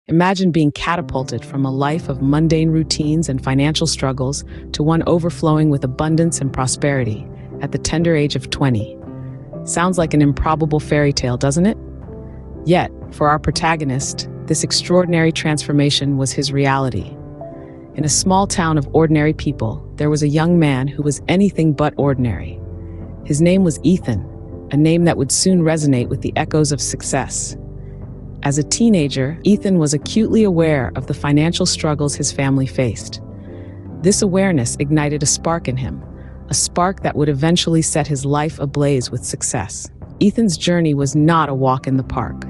Imagine being catapulted from a life of mundane routines and financial struggles to one overflowing with abundance and prosperity at the tender age of 20. Sounds like an improbable fairy tale, doesn't it? Yet, for our protagonist, this extraordinary transformation was his reality. In a small town of ordinary people, there was a young man who was anything but ordinary. His name was Ethan, a name that would soon resonate with the echoes of success. As a teenager, Ethan was acutely aware of the financial struggles his family faced. This awareness ignited a spark in him, a spark that would eventually set his life ablaze with success. Ethan's journey was not a walk in the park.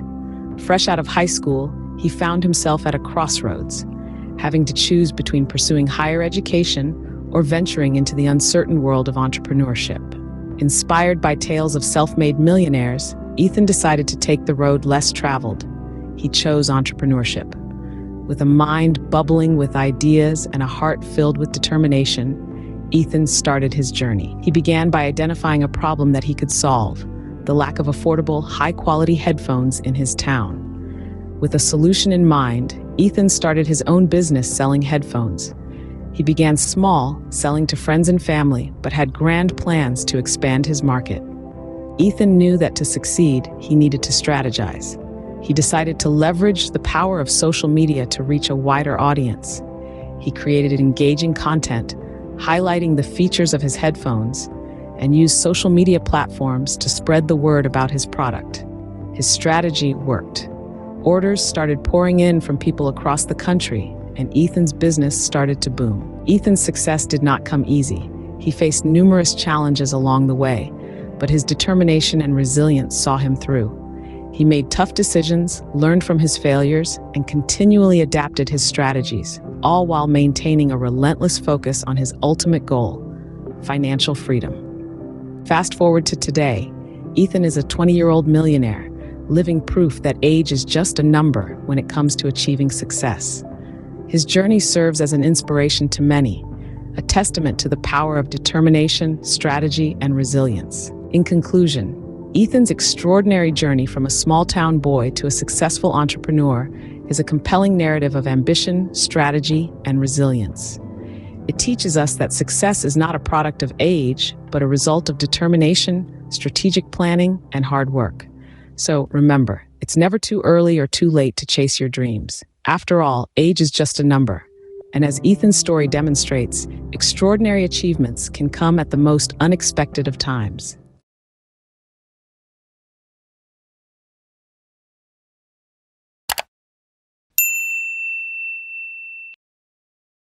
Fresh out of high school, he found himself at a crossroads, having to choose between pursuing higher education or venturing into the uncertain world of entrepreneurship. Inspired by tales of self-made millionaires, Ethan decided to take the road less traveled. He chose entrepreneurship. With a mind bubbling with ideas and a heart filled with determination, Ethan started his journey. He began by identifying a problem that he could solve: the lack of affordable, high-quality headphones in his town. With a solution in mind, Ethan started his own business selling headphones. He began small, selling to friends and family, but had grand plans to expand his market. Ethan knew that to succeed, he needed to strategize. He decided to leverage the power of social media to reach a wider audience. He created engaging content, highlighting the features of his headphones, and used social media platforms to spread the word about his product. His strategy worked. Orders started pouring in from people across the country, and Ethan's business started to boom. Ethan's success did not come easy. He faced numerous challenges along the way, but his determination and resilience saw him through. He made tough decisions, learned from his failures, and continually adapted his strategies, all while maintaining a relentless focus on his ultimate goal: financial freedom. Fast forward to today, Ethan is a 20-year-old millionaire, living proof that age is just a number when it comes to achieving success. His journey serves as an inspiration to many, a testament to the power of determination, strategy, and resilience. In conclusion, Ethan's extraordinary journey from a small-town boy to a successful entrepreneur is a compelling narrative of ambition, strategy, and resilience. It teaches us that success is not a product of age, but a result of determination, strategic planning, and hard work. So remember, it's never too early or too late to chase your dreams. After all, age is just a number. And as Ethan's story demonstrates, extraordinary achievements can come at the most unexpected of times.